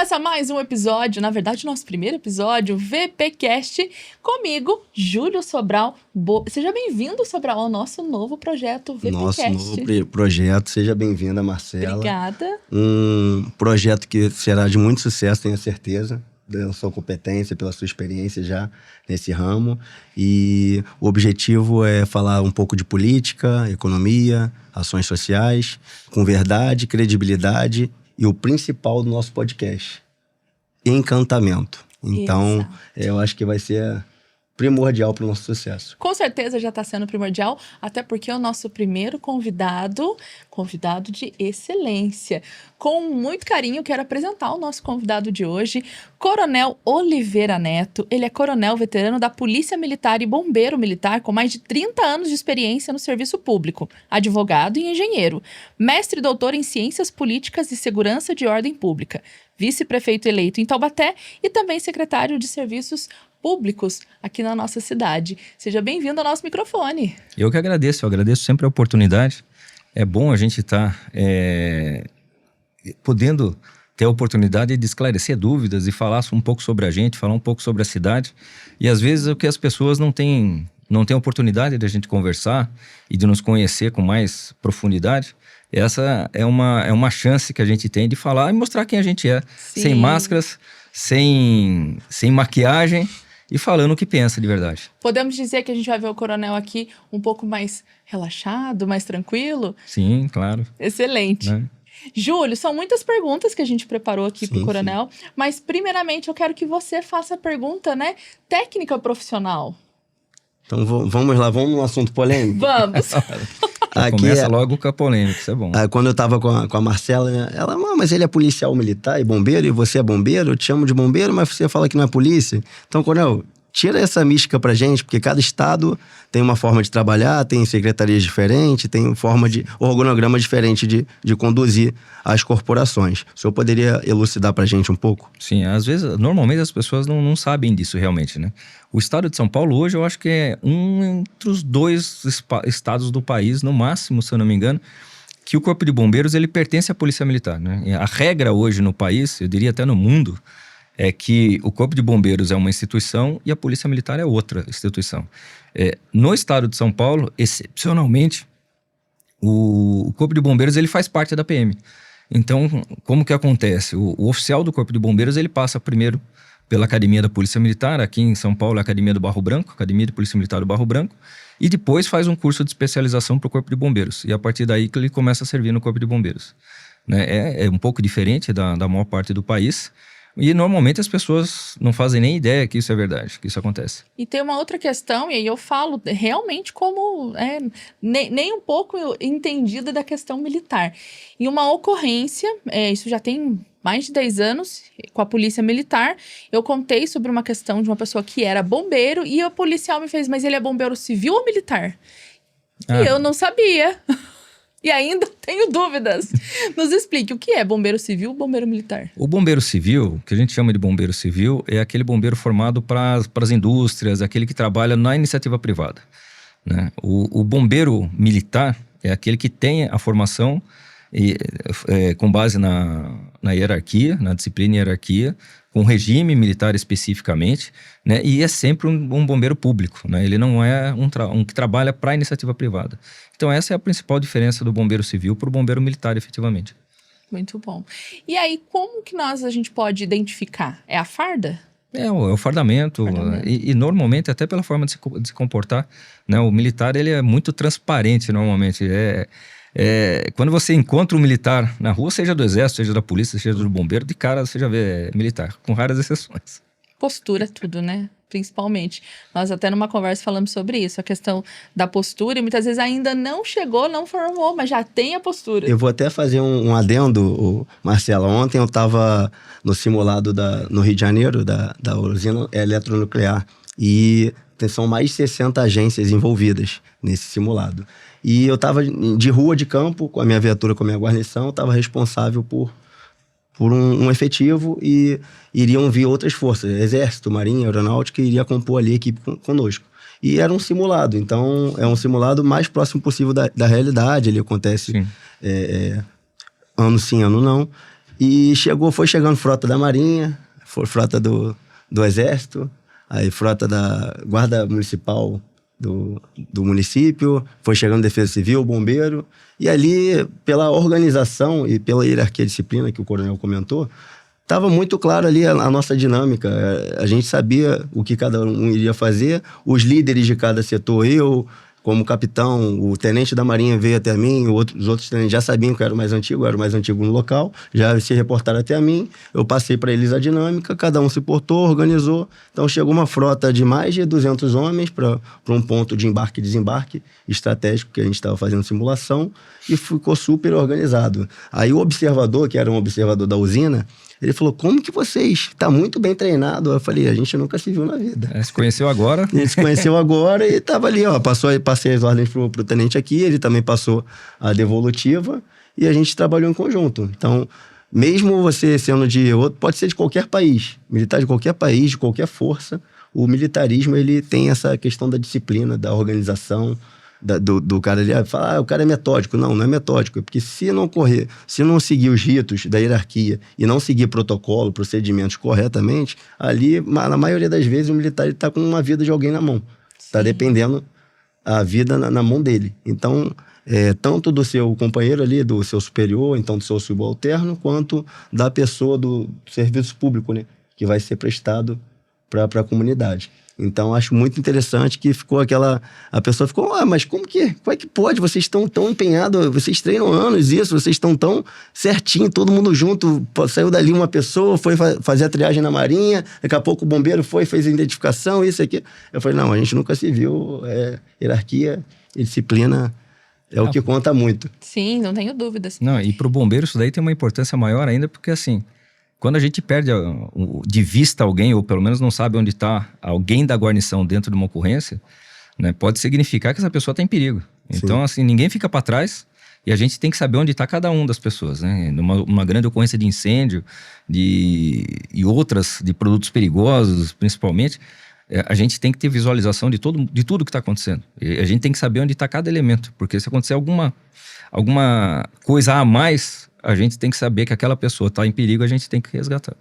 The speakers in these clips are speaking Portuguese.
Começa mais um episódio, na verdade, nosso primeiro episódio, VPcast, comigo, Júlio Sobral. Seja bem-vindo, Sobral, ao nosso novo projeto VPcast. Nosso novo projeto, seja bem-vinda, Marcela. Obrigada. Um projeto que será de muito sucesso, tenho certeza, pela sua competência, pela sua experiência já nesse ramo. E o objetivo é falar um pouco de política, economia, ações sociais, com verdade, credibilidade e o principal do nosso podcast, encantamento. Então, eu acho que vai ser primordial para o nosso sucesso. Com certeza já está sendo primordial, até porque é o nosso primeiro convidado de excelência. Com muito carinho, quero apresentar o nosso convidado de hoje, Coronel Oliveira Neto. Ele é coronel veterano da Polícia Militar e bombeiro militar com mais de 30 anos de experiência no serviço público, advogado e engenheiro, mestre e doutor em Ciências Políticas e Segurança de Ordem Pública, vice-prefeito eleito em Taubaté e também secretário de Serviços Públicos aqui na nossa cidade. Seja bem-vindo ao nosso microfone. Eu que agradeço, sempre a oportunidade. É bom a gente estar podendo ter a oportunidade de esclarecer dúvidas e falar um pouco sobre a gente, falar um pouco sobre a cidade. E às vezes o que as pessoas não têm oportunidade de a gente conversar e de nos conhecer com mais profundidade. Essa é uma chance que a gente tem de falar e mostrar quem a gente é. Sim. Sem máscaras, sem maquiagem e falando o que pensa de verdade. Podemos dizer que a gente vai ver o coronel aqui um pouco mais relaxado, mais tranquilo? Sim, claro. Excelente. Né? Júlio, são muitas perguntas que a gente preparou aqui para o coronel, mas primeiramente eu quero que você faça a pergunta, né? Técnica profissional. Então vamos lá, vamos no assunto polêmico? Vamos! Começa logo com a polêmica, isso é bom. Quando eu tava com a Marcela, ela, mas ele é policial militar e bombeiro, e você é bombeiro? Eu te chamo de bombeiro, mas você fala que não é polícia. Então, coronel, tira essa mística pra gente, porque cada estado tem uma forma de trabalhar, tem secretarias diferentes, tem forma de organograma diferente de conduzir as corporações. O senhor poderia elucidar pra gente um pouco? Sim, às vezes, normalmente as pessoas não sabem disso realmente, né? O estado de São Paulo hoje eu acho que é entre os dois estados do país, no máximo, se eu não me engano, que o Corpo de Bombeiros ele pertence à Polícia Militar, né? A regra hoje no país, eu diria até no mundo, é que o Corpo de Bombeiros é uma instituição e a Polícia Militar é outra instituição. No estado de São Paulo, excepcionalmente, o Corpo de Bombeiros ele faz parte da PM. Então, como que acontece? O oficial do Corpo de Bombeiros ele passa primeiro pela Academia da Polícia Militar, aqui em São Paulo é a Academia do Barro Branco, Academia de Polícia Militar do Barro Branco, e depois faz um curso de especialização para o Corpo de Bombeiros. E a partir daí que ele começa a servir no Corpo de Bombeiros. Né? É um pouco diferente da maior parte do país. E normalmente as pessoas não fazem nem ideia que isso é verdade, que isso acontece. E tem uma outra questão, e aí eu falo realmente como nem um pouco entendida da questão militar. Em uma ocorrência, isso já tem mais de 10 anos, com a Polícia Militar, eu contei sobre uma questão de uma pessoa que era bombeiro, e o policial me fez, mas ele é bombeiro civil ou militar? E eu não sabia. E ainda tenho dúvidas. Nos explique, o que é bombeiro civil ou bombeiro militar? O bombeiro civil, que a gente chama de bombeiro civil, é aquele bombeiro formado para as indústrias, aquele que trabalha na iniciativa privada. Né? O bombeiro militar é aquele que tem a formação com base na hierarquia, na disciplina e hierarquia, com regime militar especificamente, né? E é sempre um bombeiro público, né? Ele não é um que trabalha para a iniciativa privada. Então essa é a principal diferença do bombeiro civil para o bombeiro militar, efetivamente. Muito bom. E aí, como que a gente pode identificar? É a farda? É o fardamento. E normalmente, até pela forma de se comportar, né? O militar ele é muito transparente normalmente, quando você encontra um militar na rua, seja do exército, seja da polícia, seja do bombeiro, de cara você já vê militar, com raras exceções. Postura é tudo, né? Principalmente. Nós até numa conversa falamos sobre isso, a questão da postura, e muitas vezes ainda não chegou, não formou, mas já tem a postura. Eu vou até fazer um adendo, Marcela. Ontem eu estava no simulado no Rio de Janeiro, da usina eletronuclear, e são mais de 60 agências envolvidas nesse simulado. E eu estava de rua, de campo, com a minha viatura, com a minha guarnição, estava responsável por um efetivo e iriam vir outras forças, Exército, Marinha, Aeronáutica, iria compor ali a equipe conosco. E era um simulado, então é um simulado mais próximo possível da realidade, ele acontece ano sim, ano não. E foi chegando frota da Marinha, frota do Exército, aí frota da Guarda Municipal do município, foi chegando Defesa Civil, Bombeiro, e ali, pela organização e pela hierarquia e disciplina que o coronel comentou, estava muito claro ali a nossa dinâmica. A gente sabia o que cada um iria fazer, os líderes de cada setor, eu, como capitão, o tenente da Marinha veio até mim, os outros tenentes já sabiam que eu era o mais antigo no local, já se reportaram até a mim, eu passei para eles a dinâmica, cada um se portou, organizou, então chegou uma frota de mais de 200 homens para um ponto de embarque e desembarque estratégico que a gente estava fazendo simulação e ficou super organizado. Aí o observador, que era um observador da usina, ele falou, como que vocês? Tá muito bem treinado. Eu falei, a gente nunca se viu na vida. Se conheceu agora? Ele se conheceu agora e tava ali, ó. Passei as ordens pro tenente aqui, ele também passou a devolutiva e a gente trabalhou em conjunto. Então, mesmo você sendo de outro, pode ser de qualquer país, militar de qualquer país, de qualquer força, o militarismo, ele tem essa questão da disciplina, da organização, do cara ali, fala, o cara é metódico. Não é metódico, é porque se não seguir os ritos da hierarquia e não seguir protocolo, procedimentos corretamente, ali, na maioria das vezes, o militar está com uma vida de alguém na mão. Está dependendo a vida na mão dele. Então, tanto do seu companheiro ali, do seu superior, então do seu subalterno, quanto da pessoa do serviço público, né, que vai ser prestado para a comunidade. Então, acho muito interessante que a pessoa ficou, mas como é que pode? Vocês estão tão empenhados, vocês treinam anos isso, vocês estão tão certinho, todo mundo junto, saiu dali uma pessoa, foi fazer a triagem na Marinha, daqui a pouco o bombeiro fez a identificação, isso aqui. Eu falei, não, a gente nunca se viu, hierarquia e disciplina é o que conta muito. Sim, não tenho dúvidas. Não, e para o bombeiro isso daí tem uma importância maior ainda, porque assim, quando a gente perde de vista alguém, ou pelo menos não sabe onde está alguém da guarnição dentro de uma ocorrência, né, pode significar que essa pessoa está em perigo. Então, Sim. assim, ninguém fica para trás e a gente tem que saber onde está cada um das pessoas, né? Numa grande ocorrência de incêndio e outras, de produtos perigosos, principalmente, a gente tem que ter visualização de tudo que está acontecendo. E a gente tem que saber onde está cada elemento, porque se acontecer alguma coisa a mais, a gente tem que saber que aquela pessoa está em perigo, a gente tem que resgatar.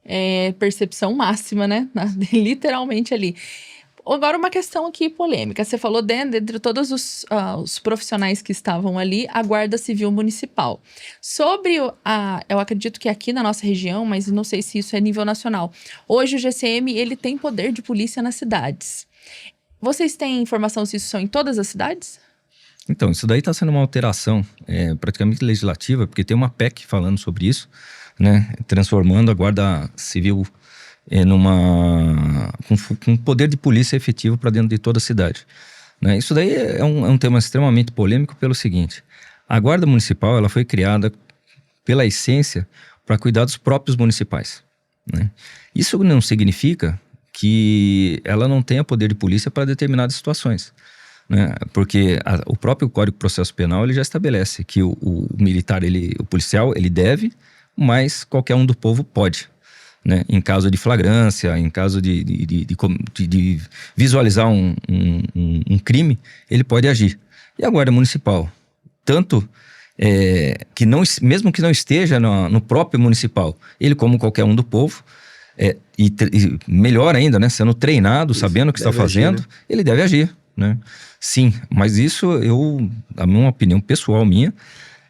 É percepção máxima, né? Literalmente ali. Agora uma questão aqui polêmica. Você falou dentre todos os profissionais que estavam ali, a Guarda Civil Municipal. Sobre eu acredito que aqui na nossa região, mas não sei se isso é nível nacional. Hoje o GCM, ele tem poder de polícia nas cidades. Vocês têm informação se isso são em todas as cidades? Então, isso daí está sendo uma alteração praticamente legislativa, porque tem uma PEC falando sobre isso, né, transformando a Guarda Civil com poder de polícia efetivo para dentro de toda a cidade. Né? Isso daí é um tema extremamente polêmico pelo seguinte: a Guarda Municipal ela foi criada pela essência para cuidar dos próprios municipais. Né? Isso não significa que ela não tenha poder de polícia para determinadas situações. Né? Porque o próprio Código de Processo Penal ele já estabelece que o militar, o policial, ele deve, mas qualquer um do povo pode. Né? Em caso de flagrância, em caso de visualizar um crime, ele pode agir. E a Guarda Municipal, tanto mesmo que não esteja no próprio municipal, ele como qualquer um do povo, e melhor ainda, né? Sendo treinado, sabendo o que está fazendo, agir, né? Ele deve agir. Né? Sim, mas isso a minha opinião pessoal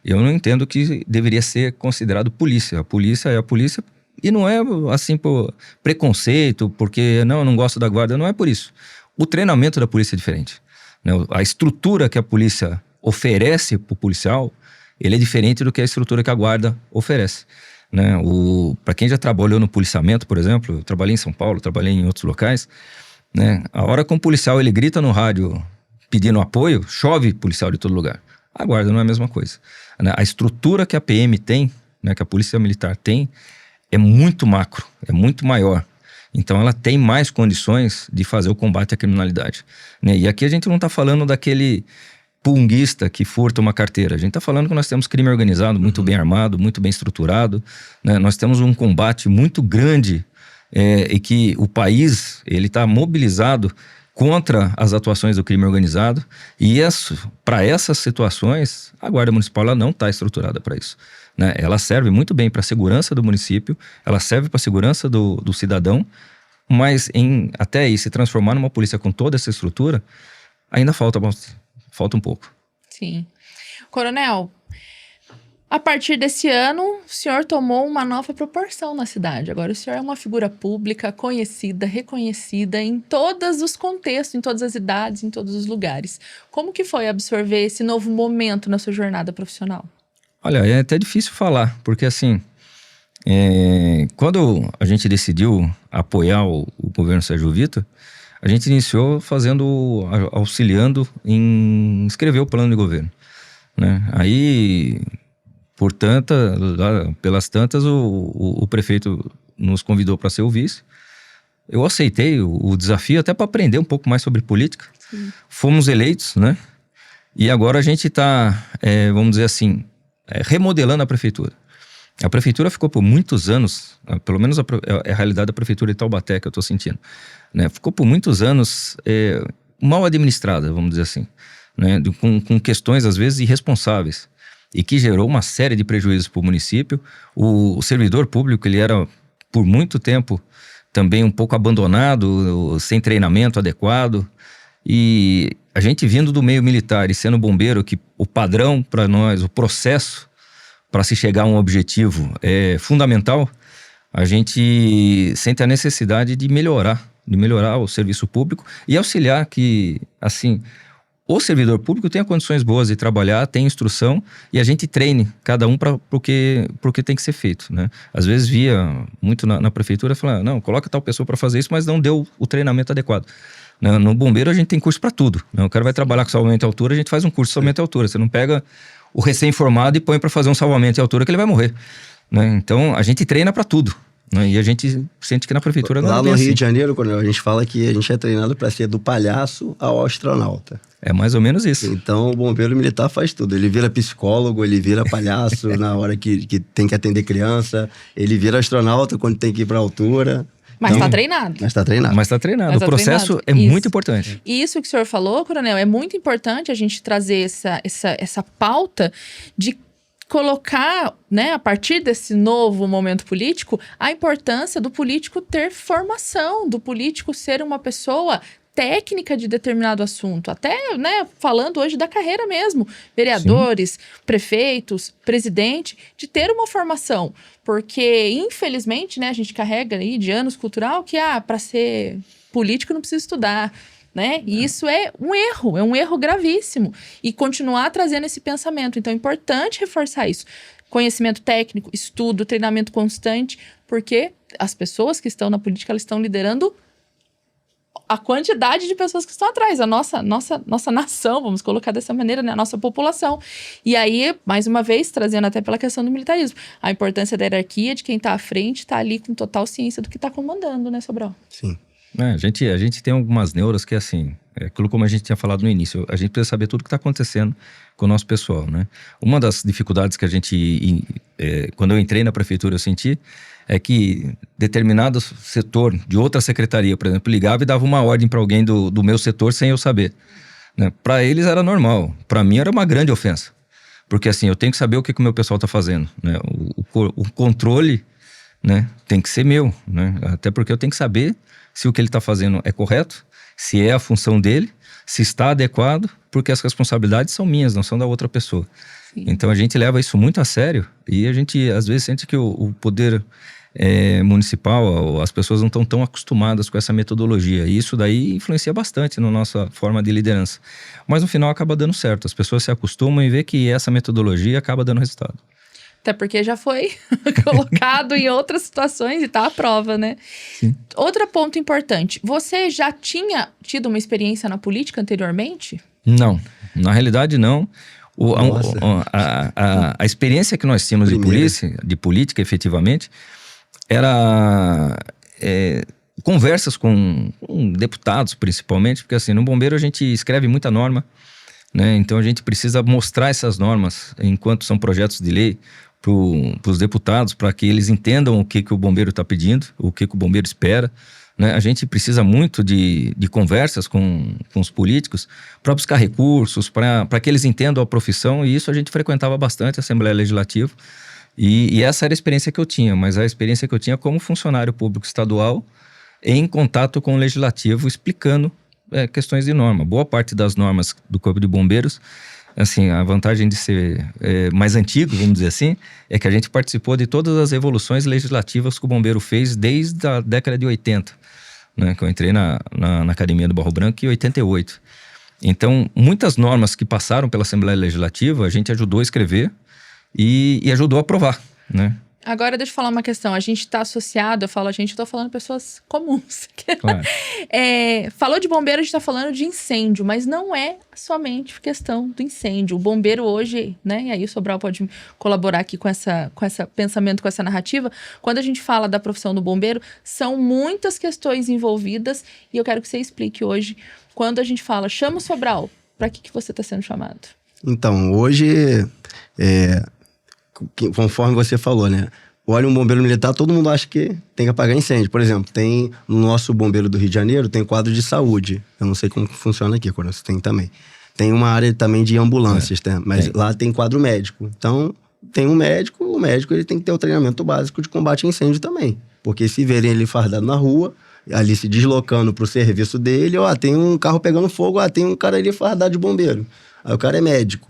eu não entendo que deveria ser considerado polícia. A polícia é a polícia e não é assim por preconceito, porque eu não gosto da guarda, não é por isso. O treinamento da polícia é diferente. Né? A estrutura que a polícia oferece para o policial, ele é diferente do que a estrutura que a guarda oferece. Né? Para quem já trabalhou no policiamento, por exemplo, eu trabalhei em São Paulo, trabalhei em outros locais, né? A hora que um policial ele grita no rádio pedindo apoio, chove policial de todo lugar. A guarda não é a mesma coisa. Né? A estrutura que a PM tem, né, que a polícia militar tem, é muito macro, é muito maior. Então ela tem mais condições de fazer o combate à criminalidade. Né? E aqui a gente não está falando daquele punguista que furta uma carteira. A gente está falando que nós temos crime organizado, muito bem armado, muito bem estruturado. Né? Nós temos um combate muito grande e que o país ele está mobilizado contra as atuações do crime organizado. E para essas situações, a Guarda Municipal ela não está estruturada para isso, né? Ela serve muito bem para a segurança do município, ela serve para a segurança do cidadão, mas até aí se transformar numa polícia com toda essa estrutura, ainda falta um pouco. Sim. Coronel, a partir desse ano, o senhor tomou uma nova proporção na cidade. Agora o senhor é uma figura pública, conhecida, reconhecida em todos os contextos, em todas as idades, em todos os lugares. Como que foi absorver esse novo momento na sua jornada profissional? Olha, é até difícil falar, porque assim, quando a gente decidiu apoiar o governo Sérgio Vitor, a gente iniciou auxiliando em escrever o plano de governo, né? Aí, pelas tantas, o prefeito nos convidou para ser o vice. Eu aceitei o desafio até para aprender um pouco mais sobre política. Sim. Fomos eleitos, né? E agora a gente está, vamos dizer assim, remodelando a prefeitura. A prefeitura ficou por muitos anos, pelo menos é a realidade da prefeitura de Taubaté que eu estou sentindo, né? Ficou por muitos anos mal administrada, vamos dizer assim, né? Com questões às vezes irresponsáveis, e que gerou uma série de prejuízos para o município. O servidor público, ele era por muito tempo também um pouco abandonado, sem treinamento adequado, e a gente vindo do meio militar e sendo bombeiro, que o padrão para nós, o processo para se chegar a um objetivo é fundamental, a gente sente a necessidade de melhorar o serviço público e auxiliar que, assim, o servidor público tenha condições boas de trabalhar, tenha instrução e a gente treine cada um para o que tem que ser feito, né? Às vezes via muito na prefeitura falar, não, coloca tal pessoa para fazer isso, mas não deu o treinamento adequado. No bombeiro a gente tem curso para tudo, né? O cara vai trabalhar com salvamento em altura, a gente faz um curso de salvamento em altura. Você não pega o recém-formado e põe para fazer um salvamento em altura que ele vai morrer, né? Então a gente treina para tudo, né? E a gente sente que na prefeitura não é bem assim. Lá no Rio de Janeiro, quando a gente fala que a gente é treinado para ser do palhaço ao astronauta. É mais ou menos isso. Então o bombeiro militar faz tudo. Ele vira psicólogo, ele vira palhaço na hora que tem que atender criança, ele vira astronauta quando tem que ir para altura. Mas está treinado. Mas está treinado. Mas está treinado. O processo é muito importante. E isso que o senhor falou, Coronel, é muito importante a gente trazer essa pauta de colocar, né, a partir desse novo momento político, a importância do político ter formação, do político ser uma pessoa técnica de determinado assunto, até, né, falando hoje da carreira mesmo, vereadores, sim, prefeitos, presidente, de ter uma formação, porque infelizmente, né, a gente carrega aí de anos cultural que, para ser político não precisa estudar, né, e isso é um erro gravíssimo, e continuar trazendo esse pensamento, então é importante reforçar isso, conhecimento técnico, estudo, treinamento constante, porque as pessoas que estão na política, elas estão liderando a quantidade de pessoas que estão atrás, a nossa nação, vamos colocar dessa maneira, né? A nossa população. E aí, mais uma vez, trazendo até pela questão do militarismo, a importância da hierarquia, de quem está à frente, está ali com total ciência do que está comandando, né, Sobral? Sim. A gente tem algumas neuras que, assim, aquilo como a gente tinha falado no início, a gente precisa saber tudo o que está acontecendo com o nosso pessoal, né? Uma das dificuldades que a gente, quando eu entrei na prefeitura, eu senti, é que determinado setor de outra secretaria, por exemplo, ligava e dava uma ordem para alguém do meu setor sem eu saber, né? Para eles era normal, para mim era uma grande ofensa, porque assim, eu tenho que saber o que o meu pessoal está fazendo, né? O controle, né, tem que ser meu, né? Até porque eu tenho que saber se o que ele está fazendo é correto, se é a função dele, se está adequado, porque as responsabilidades são minhas, não são da outra pessoa. Sim. Então a gente leva isso muito a sério e a gente às vezes sente que o poder municipal, as pessoas não estão tão acostumadas com essa metodologia e isso daí influencia bastante na nossa forma de liderança. Mas no final acaba dando certo, as pessoas se acostumam e vê que essa metodologia acaba dando resultado. Até porque já foi colocado em outras situações e está à prova, né? Sim. Outro ponto importante, você já tinha tido uma experiência na política anteriormente? Não, na realidade não. A experiência que nós tínhamos de política, efetivamente, era conversas com deputados, principalmente, porque assim, no bombeiro a gente escreve muita norma, né? Então a gente precisa mostrar essas normas, enquanto são projetos de lei, para os deputados, para que eles entendam o que o bombeiro está pedindo, o que o bombeiro espera, né? A gente precisa muito de conversas com os políticos para buscar recursos, para que eles entendam a profissão, e isso a gente frequentava bastante a Assembleia Legislativa, e essa era a experiência que eu tinha, mas a experiência que eu tinha como funcionário público estadual em contato com o Legislativo, explicando questões de norma. Boa parte das normas do Corpo de Bombeiros, assim, a vantagem de ser mais antigo, vamos dizer assim, é que a gente participou de todas as evoluções legislativas que o bombeiro fez desde a década de 80, né, que eu entrei na Academia do Barro Branco em 88. Então, muitas normas que passaram pela Assembleia Legislativa, a gente ajudou a escrever e ajudou a aprovar, né? Agora, deixa eu falar uma questão. A gente está associado, eu falo a gente, eu tô falando pessoas comuns. Claro. Falou de bombeiro, a gente está falando de incêndio, mas não é somente questão do incêndio. O bombeiro hoje, né, e aí o Sobral pode colaborar aqui com essa pensamento, com essa narrativa. Quando a gente fala da profissão do bombeiro, são muitas questões envolvidas, e eu quero que você explique hoje, quando a gente fala, chama o Sobral, para que você está sendo chamado? Então, hoje, conforme você falou, né? Olha, um bombeiro militar, todo mundo acha que tem que apagar incêndio. Por exemplo, tem no nosso bombeiro do Rio de Janeiro, tem quadro de saúde. Eu não sei como funciona aqui, quando você tem também. Tem uma área também de ambulâncias, né? Mas lá tem quadro médico. Então, tem um médico, o médico ele tem que ter o treinamento básico de combate a incêndio também. Porque se verem ele fardado na rua, ali se deslocando pro serviço dele, tem um carro pegando fogo, tem um cara ali fardado de bombeiro. Aí o cara é médico.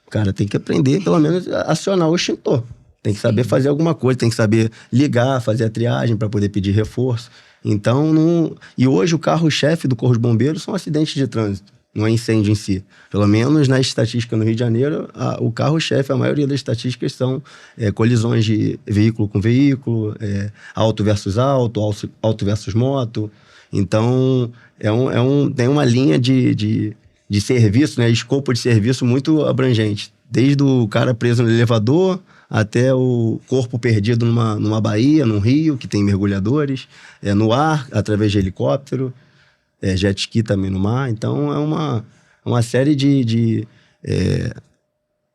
O cara tem que aprender, pelo menos, a acionar o extintor. Tem que saber fazer alguma coisa, tem que saber ligar, fazer a triagem para poder pedir reforço. Então, E hoje o carro-chefe do Corpo de Bombeiros são acidentes de trânsito, não é incêndio em si. Pelo menos na estatística no Rio de Janeiro, o carro-chefe, a maioria das estatísticas são colisões de veículo com veículo, auto versus auto, auto versus moto. Então, tem uma linha de serviço, né, escopo de serviço muito abrangente. Desde o cara preso no elevador até o corpo perdido numa baía, num rio, que tem mergulhadores, no ar, através de helicóptero, jet ski também no mar. Então, é uma série de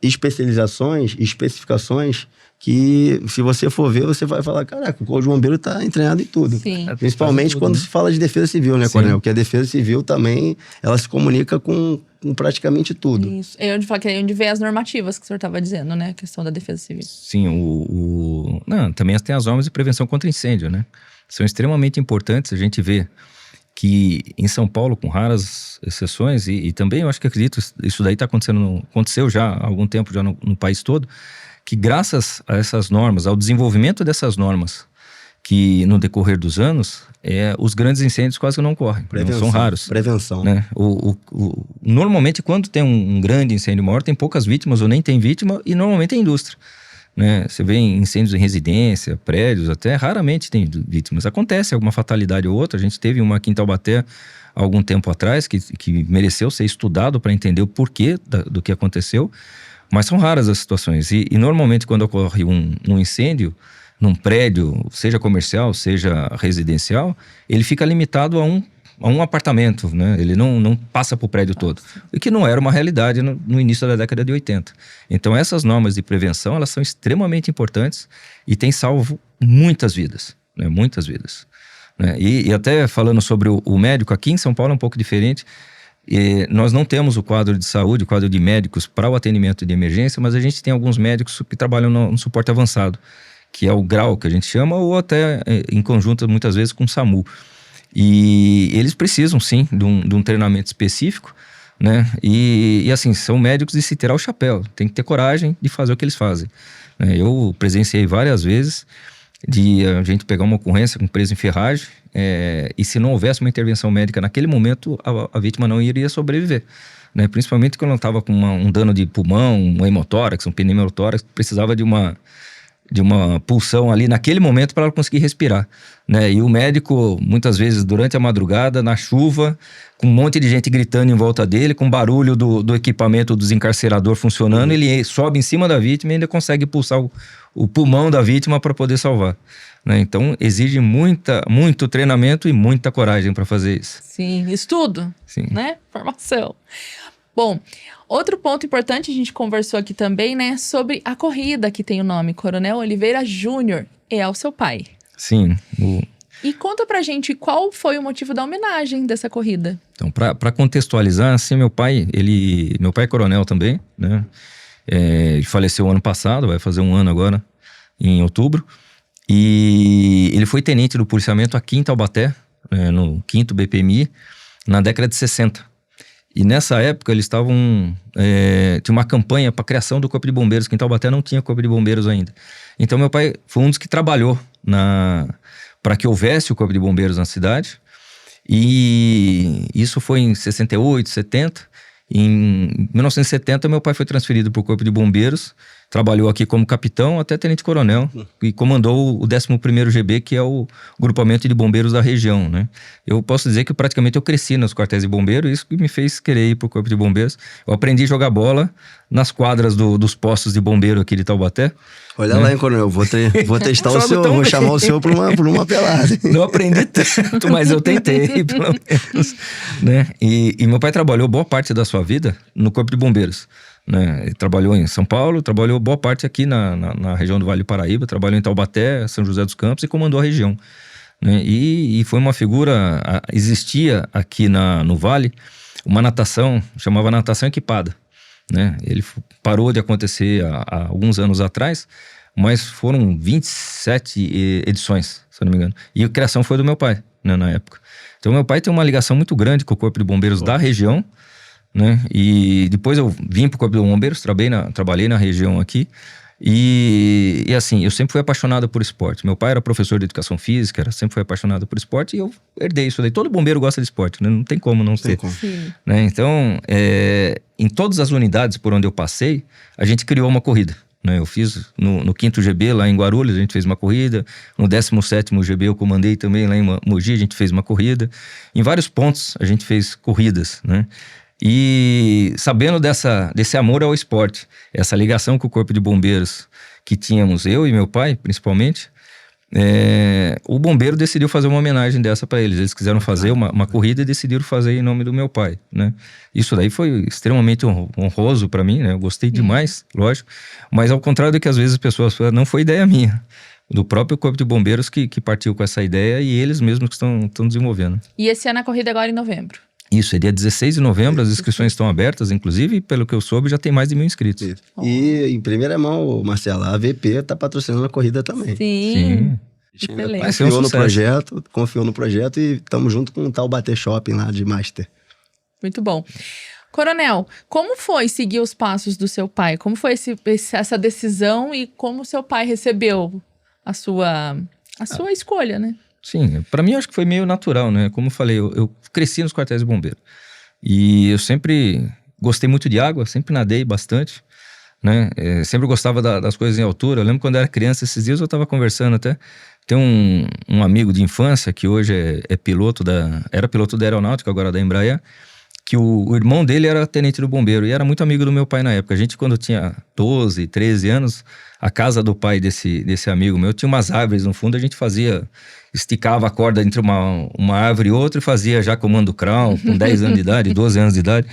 especializações, especificações que, se você for ver, você vai falar, caraca, o Corpo de Bombeiro está treinado em tudo. Sim. Principalmente quando se fala de defesa civil, né, Coronel? Porque a defesa civil também, ela se comunica com praticamente tudo. Isso. É onde vem as normativas que o senhor estava dizendo, né? A questão da defesa civil. Sim, também tem as normas de prevenção contra incêndio, né? São extremamente importantes. A gente vê que em São Paulo, com raras exceções, e também eu acredito, isso daí aconteceu já há algum tempo já no país todo, que graças a essas normas, ao desenvolvimento dessas normas, que no decorrer dos anos, os grandes incêndios quase não ocorrem, não são raros. Prevenção. Né? Normalmente, quando tem um grande incêndio maior, tem poucas vítimas ou nem tem vítima, e normalmente é indústria. Né? Você vê incêndios em residência, prédios, até raramente tem vítimas. Acontece alguma fatalidade ou outra. A gente teve uma aqui em Taubaté há algum tempo atrás que mereceu ser estudado para entender o porquê do que aconteceu, mas são raras as situações. E normalmente, quando ocorre um incêndio num prédio, seja comercial, seja residencial, ele fica limitado a um apartamento, né? Ele não passa para o prédio todo. E que não era uma realidade no início da década de 80. Então, essas normas de prevenção, elas são extremamente importantes e têm salvo muitas vidas, né? Muitas vidas. Né? E até falando sobre o médico, aqui em São Paulo é um pouco diferente. Nós não temos o quadro de saúde, o quadro de médicos para o atendimento de emergência, mas a gente tem alguns médicos que trabalham no suporte avançado, que é o GRAU, que a gente chama, ou até em conjunto, muitas vezes, com o SAMU. E eles precisam, sim, de um treinamento específico, né? E assim, são médicos de se tirar o chapéu. Tem que ter coragem de fazer o que eles fazem. Eu presenciei várias vezes de a gente pegar uma ocorrência com preso em ferragem, e se não houvesse uma intervenção médica naquele momento, a vítima não iria sobreviver. Né? Principalmente quando ela estava com um dano de pulmão, um hemotórax, um pneumotórax, precisava de uma pulsão ali naquele momento para ela conseguir respirar, né? E o médico, muitas vezes, durante a madrugada, na chuva, com um monte de gente gritando em volta dele, com barulho do equipamento do desencarcerador funcionando, ele sobe em cima da vítima e ainda consegue pulsar o pulmão da vítima para poder salvar. Né? Então, exige muito treinamento e muita coragem para fazer isso. Sim, estudo, Sim. Né? Formação. Bom, outro ponto importante, a gente conversou aqui também, né, sobre a corrida que tem o nome Coronel Oliveira Júnior, é o seu pai. Sim, E conta pra gente qual foi o motivo da homenagem dessa corrida. Então, para contextualizar, assim, meu pai é coronel também, né? Ele faleceu ano passado, vai fazer um ano agora, em outubro. E ele foi tenente do policiamento aqui em Taubaté, no 5º BPMI, na década de 60. E nessa época eles estavam... tinha uma campanha para a criação do Corpo de Bombeiros, que em Taubaté não tinha Corpo de Bombeiros ainda. Então meu pai foi um dos que trabalhou para que houvesse o Corpo de Bombeiros na cidade. E isso foi em 68, 70. Em 1970 meu pai foi transferido para o Corpo de Bombeiros, trabalhou aqui como capitão até tenente-coronel e comandou o 11º GB, que é o grupamento de bombeiros da região, né? Eu posso dizer que praticamente eu cresci nos quartéis de bombeiro, isso que me fez querer ir para o Corpo de Bombeiros. Eu aprendi a jogar bola nas quadras dos postos de bombeiro aqui de Taubaté. Olha lá, hein, coronel, vou testar o senhor, vou chamar o senhor por uma pelada. Não aprendi tanto, mas eu tentei, pelo menos, né? E meu pai trabalhou boa parte da sua vida no Corpo de Bombeiros, né? Ele trabalhou em São Paulo, trabalhou boa parte aqui na região do Vale do Paraíba, trabalhou em Taubaté, São José dos Campos e comandou a região, né? E foi uma figura... Existia aqui no Vale uma natação, chamava natação equipada, né? Ele parou de acontecer há alguns anos atrás, mas foram 27 edições, se eu não me engano. E a criação foi do meu pai, né, na época. Então meu pai tem uma ligação muito grande com o Corpo de Bombeiros da região, né? E depois eu vim para o Corpo de Bombeiros, trabalhei na região aqui. E assim, eu sempre fui apaixonado por esporte. Meu pai era professor de educação física, sempre fui apaixonado por esporte e eu herdei isso daí. Todo bombeiro gosta de esporte, né? Não tem como não ser. Né? Então, em todas as unidades por onde eu passei, a gente criou uma corrida. Né? Eu fiz no 5º GB lá em Guarulhos, a gente fez uma corrida. No 17º GB eu comandei também lá em Mogi, a gente fez uma corrida. Em vários pontos a gente fez corridas, né? E sabendo desse amor ao esporte, essa ligação com o Corpo de Bombeiros que tínhamos, eu e meu pai, principalmente, o bombeiro decidiu fazer uma homenagem dessa para eles. Eles quiseram fazer uma corrida e decidiram fazer em nome do meu pai, né? Isso daí foi extremamente honroso para mim, né? Eu gostei demais, lógico. Mas ao contrário do que às vezes as pessoas falam, não foi ideia minha. Do próprio Corpo de Bombeiros que partiu com essa ideia e eles mesmos que estão desenvolvendo. E esse ano a corrida agora em novembro? Isso, é dia 16 de novembro, as inscrições estão abertas, inclusive, e pelo que eu soube, já tem mais de 1.000 inscritos. Isso. E em primeira mão, Marcela, a AVP está patrocinando a corrida também. Sim. Excelente. Confiou no projeto e estamos junto com o Taubaté Shopping lá de Master. Muito bom. Coronel, como foi seguir os passos do seu pai? Como foi essa decisão e como seu pai recebeu a sua escolha, né? Sim, para mim acho que foi meio natural, né? Como eu falei, eu cresci nos quartéis de bombeiro. E eu sempre gostei muito de água, sempre nadei bastante, né? Sempre gostava das coisas em altura. Eu lembro quando eu era criança, esses dias eu estava conversando até. Tem um amigo de infância que hoje era piloto da aeronáutica, agora da Embraer, que o irmão dele era tenente do bombeiro e era muito amigo do meu pai na época. A gente, quando tinha 12, 13 anos, a casa do pai desse amigo meu tinha umas árvores no fundo, a gente esticava a corda entre uma árvore e outra e fazia já comando crown com 10 anos de idade, 12 anos de idade,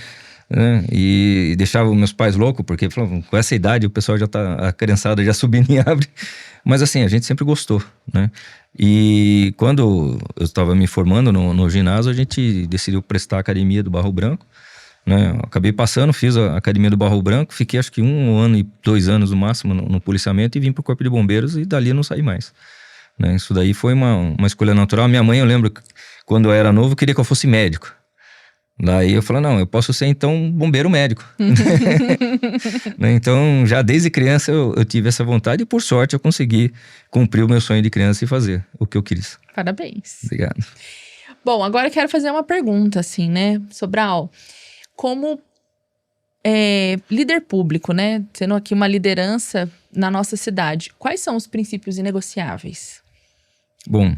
né? E deixava meus pais loucos, porque falavam, com essa idade o pessoal a criançada já subindo em árvore. Mas assim, a gente sempre gostou, né? E quando eu estava me formando no ginásio, a gente decidiu prestar a academia do Barro Branco, né? Eu acabei passando, fiz a academia do Barro Branco, fiquei acho que 1 ano e 2 anos no máximo no policiamento e vim para o Corpo de Bombeiros e dali eu não saí mais, né? Isso daí foi uma escolha natural. Minha mãe, eu lembro, quando eu era novo, queria que eu fosse médico. Daí eu falei, não, eu posso ser então bombeiro médico. Então já desde criança eu tive essa vontade e por sorte eu consegui cumprir o meu sonho de criança e fazer o que eu quis. Parabéns. Obrigado. Bom, agora eu quero fazer uma pergunta assim, né, Sobral, como líder público, né, sendo aqui uma liderança na nossa cidade, quais são os princípios inegociáveis? Bom,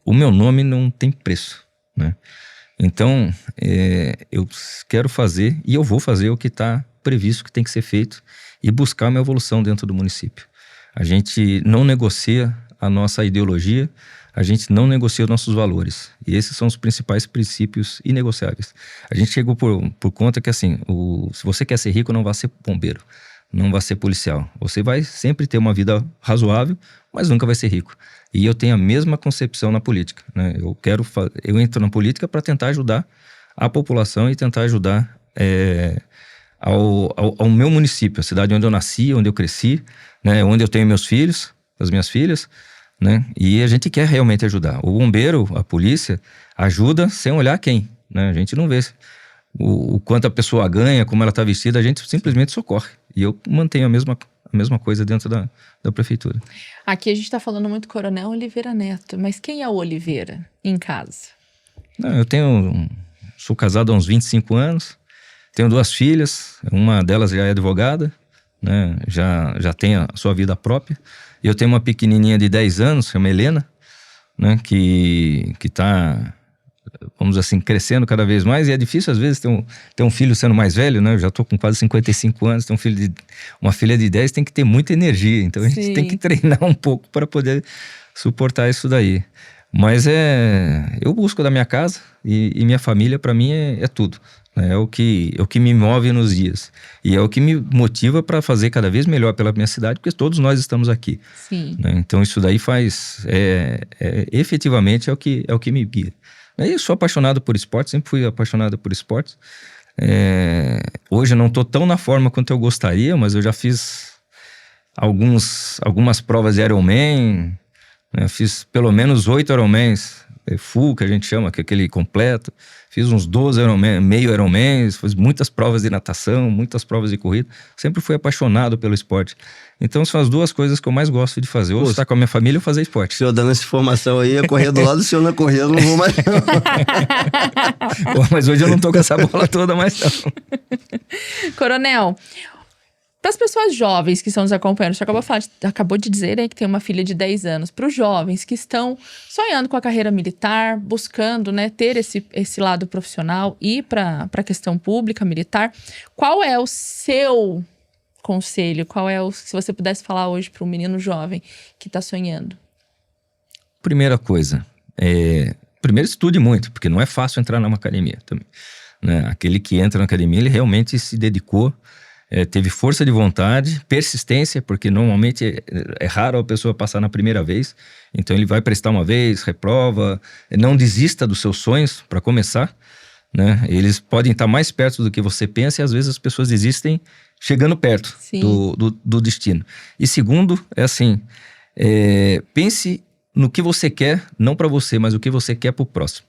o meu nome não tem preço, né? Então, eu quero fazer e eu vou fazer o que está previsto que tem que ser feito e buscar uma evolução dentro do município. A gente não negocia a nossa ideologia, a gente não negocia os nossos valores. E esses são os principais princípios inegociáveis. A gente chegou por conta que, assim, se você quer ser rico, não vai ser bombeiro, não vai ser policial. Você vai sempre ter uma vida razoável, mas nunca vai ser rico. E eu tenho a mesma concepção na política, né? Eu entro na política para tentar ajudar a população e tentar ajudar ao meu município, a cidade onde eu nasci, onde eu cresci, né? Onde eu tenho meus filhos, as minhas filhas, né? E a gente quer realmente ajudar. O bombeiro, a polícia, ajuda sem olhar quem, né? A gente não vê o quanto a pessoa ganha, como ela está vestida, a gente simplesmente socorre. E eu mantenho a mesma coisa dentro da prefeitura. Aqui a gente está falando muito Coronel Oliveira Neto, mas quem é o Oliveira em casa? Não, sou casado há uns 25 anos, tenho 2 filhas, uma delas já é advogada, né? Já tem a sua vida própria. E eu tenho uma pequenininha de 10 anos, chama Helena, né? Que está, vamos dizer assim, crescendo cada vez mais. E é difícil, às vezes, ter um filho sendo mais velho, né? Eu já estou com quase 55 anos, ter uma filha de 10 tem que ter muita energia. Então a gente tem que treinar um pouco para poder suportar isso daí. Mas eu busco da minha casa e minha família, para mim, é tudo. É o que me move nos dias. E é o que me motiva para fazer cada vez melhor pela minha cidade, porque todos nós estamos aqui. Sim. Né? Então isso daí efetivamente é o que me guia. Eu sou apaixonado por esporte, sempre fui apaixonado por esporte. Hoje eu não estou tão na forma quanto eu gostaria, mas eu já fiz algumas provas de Ironman, né? Fiz pelo menos 8 Ironmans, full, que a gente chama, que é aquele completo. Fiz uns 12 Ironman, meio Ironmans, fiz muitas provas de natação, muitas provas de corrida. Sempre fui apaixonado pelo esporte. Então são as 2 coisas que eu mais gosto de fazer. Ou estar com a minha família ou fazer esporte. O senhor dando essa informação aí, eu correr do lado do senhor na corrida, eu não vou mais não. Mas hoje eu não tô com essa bola toda mais não. Coronel, para as pessoas jovens que estão nos acompanhando, você acabou de dizer, né, que tem uma filha de 10 anos. Para os jovens que estão sonhando com a carreira militar, buscando, né, ter esse lado profissional e para a questão pública, militar, qual é o seu conselho? Se você pudesse falar hoje para um menino jovem que está sonhando? Primeira coisa, primeiro estude muito, porque não é fácil entrar numa academia também, né? Aquele que entra na academia, ele realmente se dedicou, teve força de vontade, persistência, porque normalmente é raro a pessoa passar na primeira vez. Então ele vai prestar uma vez, reprova, não desista dos seus sonhos para começar, né? Eles podem estar mais perto do que você pensa e às vezes as pessoas desistem chegando perto do destino. E segundo, pense no que você quer, não para você, mas o que você quer para o próximo.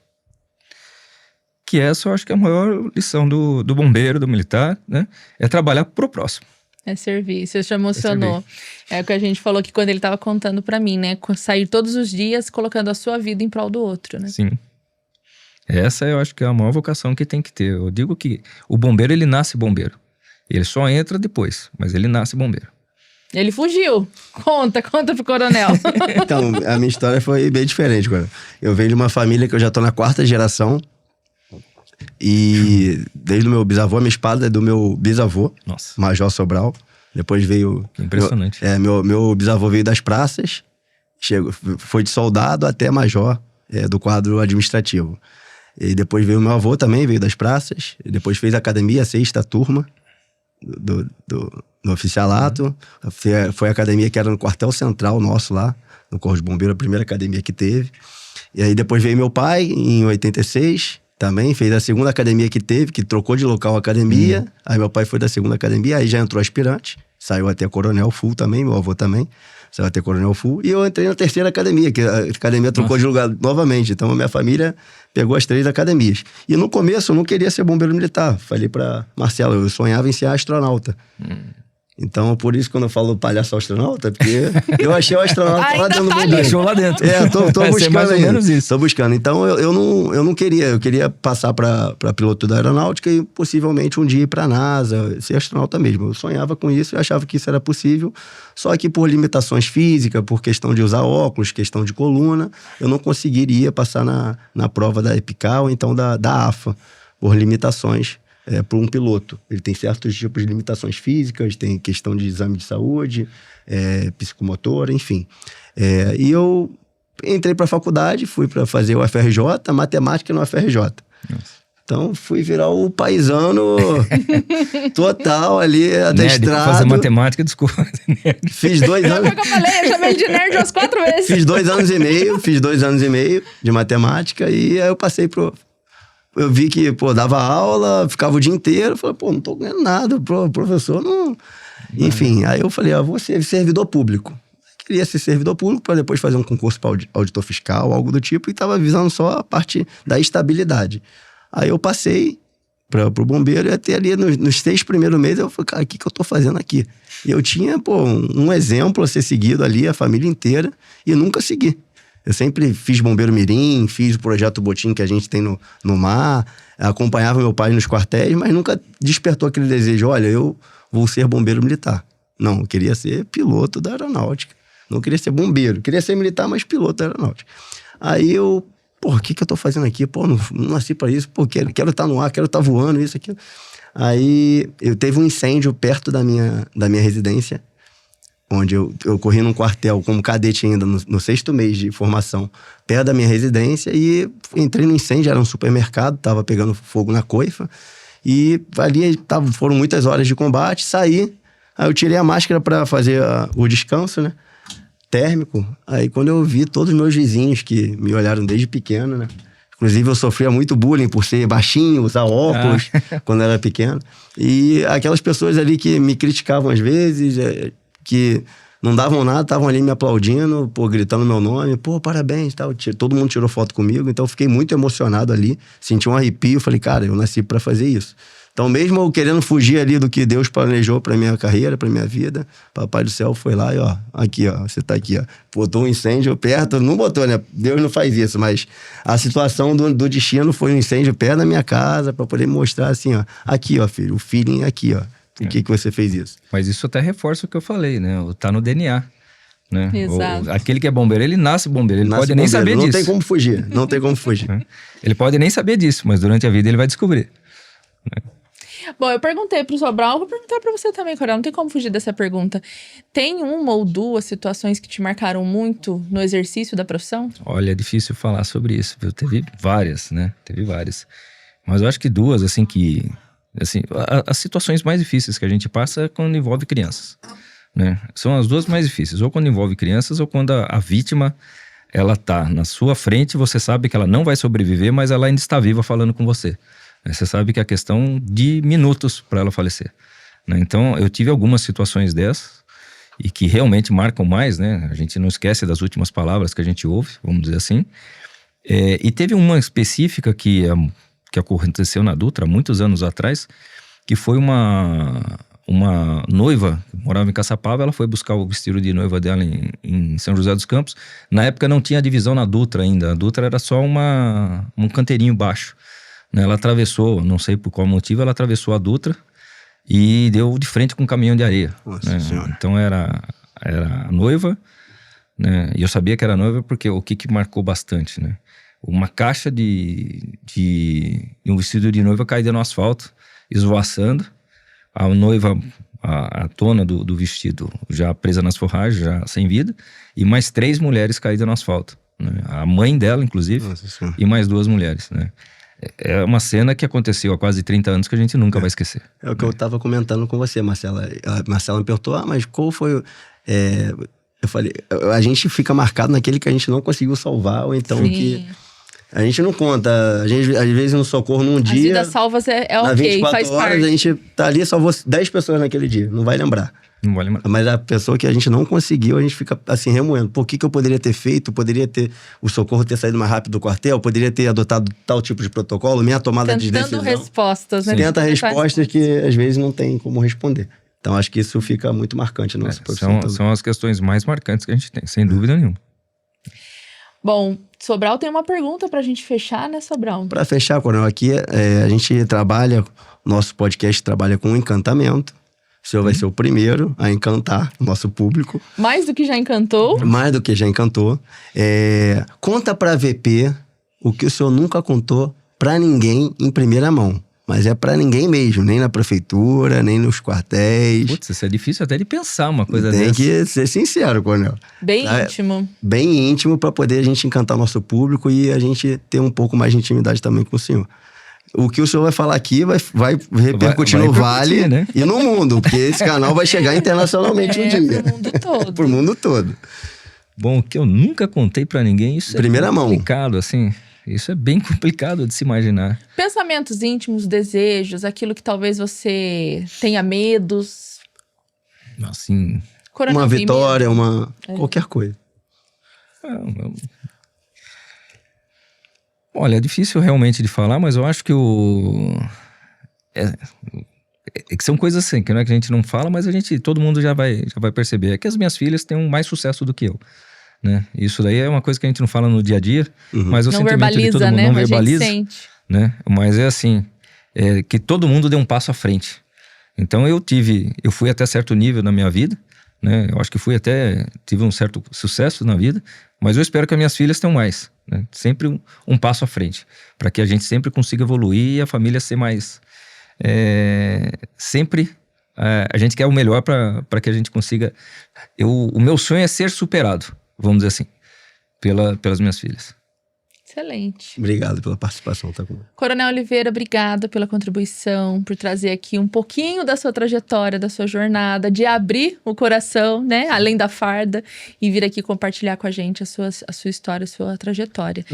Que essa eu acho que é a maior lição do bombeiro, do militar, né? É trabalhar pro próximo. É servir, você já emocionou. É o que a gente falou que quando ele estava contando para mim, né? Sair todos os dias colocando a sua vida em prol do outro, né? Sim. Essa eu acho que é a maior vocação que tem que ter. Eu digo que o bombeiro, ele nasce bombeiro. Ele só entra depois, mas ele nasce bombeiro. Ele fugiu. Conta pro coronel. Então, a minha história foi bem diferente, cara. Eu venho de uma família que eu já tô na 4ª geração. E desde o meu bisavô, a minha espada é do meu bisavô, Nossa. Major Sobral. Depois veio... Impressionante. Meu bisavô veio das praças, foi de soldado até major do quadro administrativo. E depois veio o meu avô também, veio das praças. E depois fez academia, a 6ª turma do oficialato. Foi a academia que era no quartel central nosso lá, no Corpo de Bombeiro, a primeira academia que teve. E aí depois veio meu pai, em 86... Também fez a 2ª academia que teve, que trocou de local a academia. Aí meu pai foi da 2ª academia, aí já entrou aspirante. Saiu até coronel full também, meu avô também. Saiu até coronel full. E eu entrei na 3ª academia, que a academia trocou de lugar novamente. Então a minha família pegou as 3 academias. E no começo eu não queria ser bombeiro militar. Falei pra Marcelo, eu sonhava em ser astronauta. Então, por isso, quando eu falo palhaço astronauta, porque eu achei o astronauta lá dentro do bombeiro. Achou lá dentro. Tô buscando mais ou menos isso. Tô buscando. Então, eu não queria. Eu queria passar pra piloto da aeronáutica e possivelmente um dia ir pra NASA, ser astronauta mesmo. Eu sonhava com isso e achava que isso era possível. Só que por limitações físicas, por questão de usar óculos, questão de coluna, eu não conseguiria passar na prova da EPICAL, então da AFA, por limitações. Para um piloto. Ele tem certos tipos de limitações físicas, tem questão de exame de saúde, psicomotora, enfim. E eu entrei para a faculdade, fui para fazer o FRJ, matemática no FRJ. Então, fui virar o paisano total ali, adestrado. Fazer matemática, desculpa. Fiz 2 anos... Foi o que eu falei, eu chamei de nerd umas 4 vezes. Fiz 2 anos e meio de matemática e aí eu passei pro... Eu vi que, dava aula, ficava o dia inteiro, falei, não tô ganhando nada, professor não... Enfim, aí eu falei, vou ser servidor público. Queria ser servidor público para depois fazer um concurso para auditor fiscal, algo do tipo, e tava visando só a parte da estabilidade. Aí eu passei pro bombeiro e até ali nos 6 primeiros meses eu falei, cara, o que eu tô fazendo aqui? E eu tinha, um exemplo a ser seguido ali, a família inteira, e nunca segui. Eu sempre fiz bombeiro mirim, fiz o projeto Botim que a gente tem no mar, acompanhava meu pai nos quartéis, mas nunca despertou aquele desejo, olha, eu vou ser bombeiro militar. Não, eu queria ser piloto da aeronáutica. Não queria ser bombeiro, queria ser militar, mas piloto da aeronáutica. Aí eu... o que eu tô fazendo aqui? Não nasci pra isso. Quero estar no ar, quero estar voando, isso, aquilo. Aí, teve um incêndio perto da minha residência, onde eu corri num quartel como cadete ainda, no 6º mês de formação, perto da minha residência, e entrei no incêndio, era um supermercado, tava pegando fogo na coifa, e ali foram muitas horas de combate, saí, aí eu tirei a máscara pra fazer o descanso, né? Térmico. Aí quando eu vi todos os meus vizinhos que me olharam desde pequeno, né? Inclusive eu sofria muito bullying por ser baixinho, usar óculos quando eu era pequeno. E aquelas pessoas ali que me criticavam às vezes, que não davam nada, estavam ali me aplaudindo, gritando meu nome, parabéns e tal. Todo mundo tirou foto comigo, então eu fiquei muito emocionado ali, senti um arrepio, falei, cara, eu nasci pra fazer isso. Então, mesmo eu querendo fugir ali do que Deus planejou pra minha carreira, pra minha vida, Papai do Céu foi lá e, aqui, você tá aqui, botou um incêndio perto, não botou, né? Deus não faz isso, mas a situação do destino foi um incêndio perto da minha casa, pra poder mostrar assim, aqui, filho, o feeling aqui, por que você fez isso? Mas isso até reforça o que eu falei, né? Tá no DNA. Né? Exato. Aquele que é bombeiro, ele nasce bombeiro, ele pode nem saber disso. Não tem como fugir, não tem como fugir. Ele pode nem saber disso, mas durante a vida ele vai descobrir. Bom, eu perguntei pro Sobral, vou perguntar pra você também, Coronel, não tem como fugir dessa pergunta. Tem uma ou duas situações que te marcaram muito no exercício da profissão? Olha, é difícil falar sobre isso, viu? Teve várias, né? Teve várias. Mas eu acho que duas, assim, que... Assim, as situações mais difíceis que a gente passa é quando envolve crianças, né? São as duas mais difíceis, ou quando envolve crianças, ou quando a vítima, ela tá na sua frente, você sabe que ela não vai sobreviver, mas ela ainda está viva falando com você. Você sabe que é questão de minutos para ela falecer, né? Então, eu tive algumas situações dessas e que realmente marcam mais, né? A gente não esquece das últimas palavras que a gente ouve, vamos dizer assim. E teve uma específica que aconteceu na Dutra, há muitos anos atrás, que foi uma noiva que morava em Caçapava. Ela foi buscar o vestido de noiva dela em São José dos Campos. Na época não tinha divisão na Dutra ainda. A Dutra era só um canteirinho baixo. Ela atravessou, não sei por qual motivo, ela atravessou a Dutra e deu de frente com um caminhão de areia. Nossa Senhora. Então era a noiva, né? E eu sabia que era noiva porque o que marcou bastante, né? Uma caixa de um vestido de noiva caída no asfalto, esvoaçando. A noiva, a dona do vestido, já presa nas forragens, já sem vida. E mais 3 mulheres caídas no asfalto, né? A mãe dela, inclusive, e mais 2 mulheres, né? É uma cena que aconteceu há quase 30 anos que a gente nunca vai esquecer. É o que eu tava comentando com você, Marcela. A Marcela me perguntou, mas qual foi... Eu falei, a gente fica marcado naquele que a gente não conseguiu salvar, ou então que... A gente não conta, às vezes no socorro num dia... As vidas salvas é ok, 24 faz horas, parte. A gente tá ali, salvou 10 pessoas naquele dia, não vai lembrar. Não vai lembrar. Mas a pessoa que a gente não conseguiu, a gente fica assim, remoendo. Por que eu poderia ter feito? Poderia ter o socorro ter saído mais rápido do quartel? Poderia ter adotado tal tipo de protocolo? Minha tomada de decisão... Tentando respostas, né? Tenta respostas que às vezes não tem como responder. Então acho que isso fica muito marcante na nossa profissão. São as questões mais marcantes que a gente tem, sem dúvida nenhuma. Bom, Sobral tem uma pergunta pra gente fechar, né, Sobral? Pra fechar, Coronel, aqui a gente trabalha, nosso podcast trabalha com encantamento. O senhor vai ser o primeiro a encantar o nosso público. Mais do que já encantou? Mais do que já encantou. Conta pra VP o que o senhor nunca contou pra ninguém em primeira mão. Mas é pra ninguém mesmo, nem na prefeitura, nem nos quartéis. Putz, isso é difícil até de pensar uma coisa dessa. Tem que ser sincero, Coronel. Bem íntimo. Bem íntimo pra poder a gente encantar o nosso público e a gente ter um pouco mais de intimidade também com o senhor. o que o senhor vai falar aqui vai repercutir no Vale, né? E no mundo, porque esse canal vai chegar internacionalmente um dia. Pro mundo todo. Pro mundo todo. Bom, o que eu nunca contei pra ninguém, isso Primeira é mão. complicado, assim. Isso é bem complicado de se imaginar. Pensamentos íntimos, desejos, aquilo que talvez você tenha medos. Assim, Coronel Uma tem vitória, medo? qualquer coisa. olha, é difícil realmente de falar, mas eu acho que é que são coisas assim, que não é que a gente não fala, mas todo mundo já vai perceber. É que as minhas filhas têm mais sucesso do que eu, né? Isso daí é uma coisa que a gente não fala no dia a dia, mas o Não sentimento de todo verbaliza, mundo né? não Mas a gente verbaliza, sente. né? Mas é assim, que todo mundo deu um passo à frente. Então eu fui até certo nível na minha vida, né? Eu acho que tive um certo sucesso na vida, mas eu espero que as minhas filhas tenham mais, né? Sempre um passo à frente, para que a gente sempre consiga evoluir e a família ser mais... a gente quer o melhor para que a gente consiga... O meu sonho é ser superado, vamos dizer assim, pelas minhas filhas. Excelente. Obrigado pela participação, tá comigo. Coronel Oliveira, obrigada pela contribuição, por trazer aqui um pouquinho da sua trajetória, da sua jornada, de abrir o coração, né? Além da farda, e vir aqui compartilhar com a gente a sua história, a sua trajetória.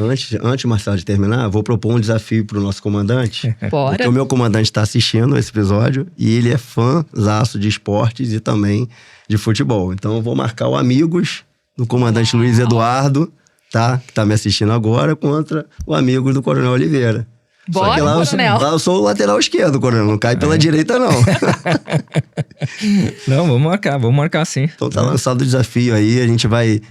Antes, Marcelo, de terminar, vou propor um desafio pro nosso comandante. Bora. Porque o meu comandante está assistindo esse episódio e ele é fãzaço de esportes e também de futebol. Então eu vou marcar o Amigos do comandante Luiz Eduardo, tá? Que tá me assistindo agora, contra o amigo do Coronel Oliveira. Bora, Só que lá Coronel. eu sou o lateral esquerdo, Coronel. Não cai pela direita, não. Não, vamos marcar sim. Então tá lançado o desafio aí. A gente vai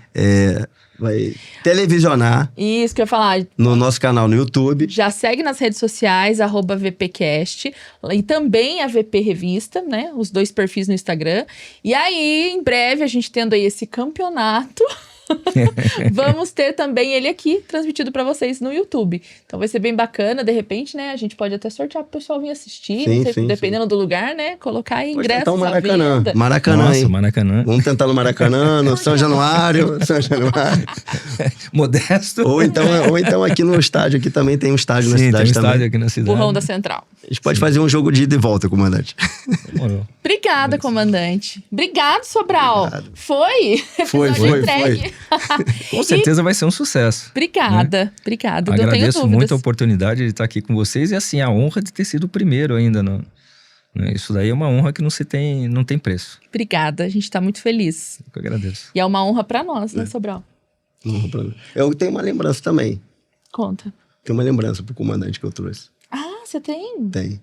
televisionar Isso que eu ia falar. no nosso canal no YouTube. Já segue nas redes sociais, @VPcast, e também a VP Revista, né? Os 2 perfis no Instagram. E aí, em breve, a gente tendo aí esse campeonato, vamos ter também ele aqui, transmitido pra vocês no YouTube. Então vai ser bem bacana, de repente, né? A gente pode até sortear pro pessoal vir assistir, Sim, não sei, sim, dependendo do lugar, né? Colocar aí Pode ingressos tentar o à Maracanã. venda. Maracanã, Nossa, hein? Maracanã. Vamos tentar no Maracanã, no São Januário. Modesto. Ou então aqui no estádio, aqui também tem um estádio na Sim, cidade tem um também. estádio aqui na cidade. Burrão da Central. A gente pode fazer um jogo de ida e volta, comandante. Demorou. Obrigada, comandante. Obrigado, Sobral. Obrigado. Foi. Foi, Episódio foi, entregue. Com certeza vai ser um sucesso. Obrigada, obrigada. Não tenho Agradeço dúvidas. muito a oportunidade de estar aqui com vocês e assim, a honra de ter sido o primeiro ainda. Né? Isso daí é uma honra que não tem preço. Obrigada, a gente tá muito feliz. Eu que agradeço. E é uma honra pra nós, né, Sobral? Eu tenho uma lembrança também. Conta. Tem uma lembrança pro comandante que eu trouxe. Ah, você tem? Tem.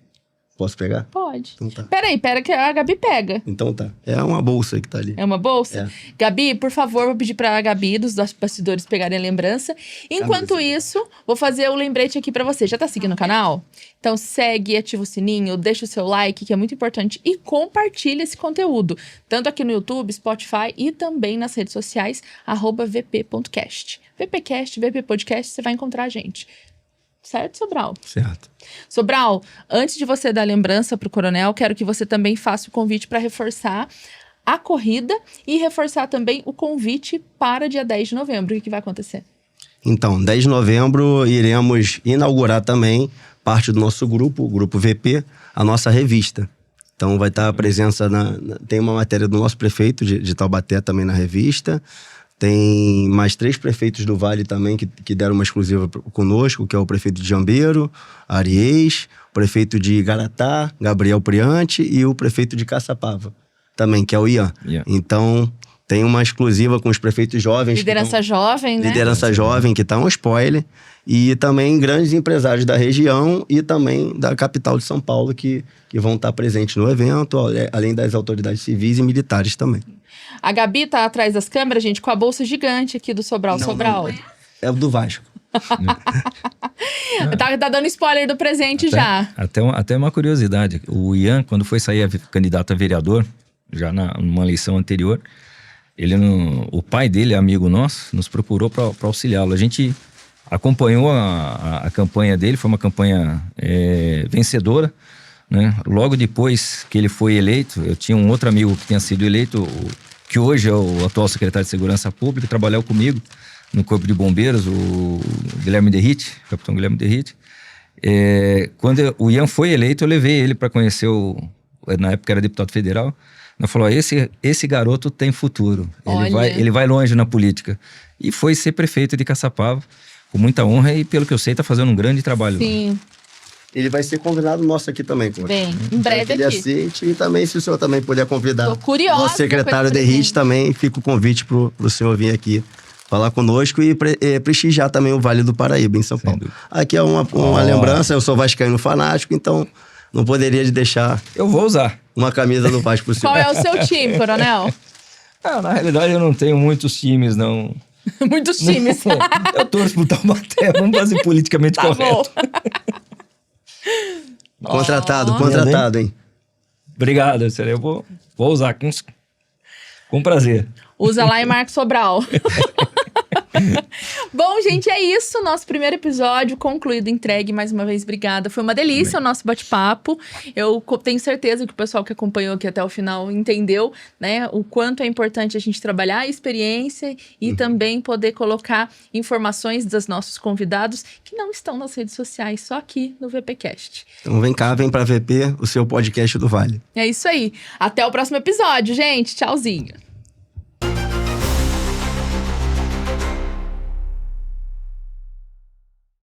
Posso pegar? Pode. Então tá. Pera que a Gabi pega. Então tá. É uma bolsa que tá ali. É uma bolsa? É. Gabi, por favor, vou pedir pra Gabi dos bastidores pegarem a lembrança. Enquanto isso, vou fazer o lembrete aqui pra você. Já tá seguindo o canal? Então segue, ativa o sininho, deixa o seu like, que é muito importante. E compartilha esse conteúdo. Tanto aqui no YouTube, Spotify e também nas redes sociais, @vp.cast. VPcast, VP Podcast, você vai encontrar a gente. Certo, Sobral? Certo. Sobral, antes de você dar a lembrança pro Coronel, quero que você também faça o convite para reforçar a corrida e reforçar também o convite para dia 10 de novembro. O que vai acontecer? Então, 10 de novembro, iremos inaugurar também parte do nosso grupo, o Grupo VP, a nossa revista. Então, vai estar a presença tem uma matéria do nosso prefeito de Taubaté também na revista. Tem mais 3 prefeitos do Vale também que deram uma exclusiva conosco, que é o prefeito de Jambeiro, Ariês, o prefeito de Garatá, Gabriel Priante, e o prefeito de Caçapava também, que é o Ian. Yeah. Então, tem uma exclusiva com os prefeitos jovens. Liderança jovem, né? Liderança jovem, que tá um spoiler. E também grandes empresários da região e também da capital de São Paulo que vão estar presentes no evento, além das autoridades civis e militares também. A Gabi tá atrás das câmeras, gente, com a bolsa gigante aqui do Sobral. Não, Sobral. É o do Vasco. Tá dando spoiler do presente já. Até uma curiosidade. O Ian, quando foi sair candidato a vereador, já numa eleição anterior, o pai dele, amigo nosso, nos procurou para auxiliá-lo. A gente acompanhou a campanha dele, foi uma campanha vencedora, né? Logo depois que ele foi eleito, eu tinha um outro amigo que tinha sido eleito, que hoje é o atual secretário de Segurança Pública, trabalhou comigo no Corpo de Bombeiros, o Guilherme Derrite, capitão Guilherme Derrite. Quando o Ian foi eleito, eu levei ele para conhecer na época era deputado federal. Ela falou, esse garoto tem futuro, ele vai longe na política. E foi ser prefeito de Caçapava, com muita honra, e pelo que eu sei, está fazendo um grande trabalho. Sim. Ele vai ser convidado nosso aqui também, Cor. Bem, em breve ele aqui. Aceite, e também, se o senhor também puder convidar Tô curiosa o secretário com esse Derrite, também fica o convite pro senhor vir aqui falar conosco e prestigiar também o Vale do Paraíba, em São Paulo. Aqui é uma lembrança, eu sou vascaíno fanático, então não poderia deixar... Eu vou usar. Uma camisa do Vasco pro senhor. Qual é o seu time, Coronel? Na realidade, eu não tenho muitos times, não. Muitos times. Eu torço pro Taubaté, vamos fazer politicamente correto. Contratado, hein? Obrigado, Célio. Eu vou usar com prazer. Usa lá em Marcos Sobral. Bom, gente, é isso. Nosso primeiro episódio concluído, entregue. Mais uma vez, obrigada. Foi uma delícia o nosso bate-papo. Eu tenho certeza que o pessoal que acompanhou aqui até o final entendeu, né, o quanto é importante a gente trabalhar a experiência e também poder colocar informações dos nossos convidados que não estão nas redes sociais, só aqui no VPcast. Então vem pra VP, o seu podcast do Vale. É isso aí. Até o próximo episódio, gente. Tchauzinho.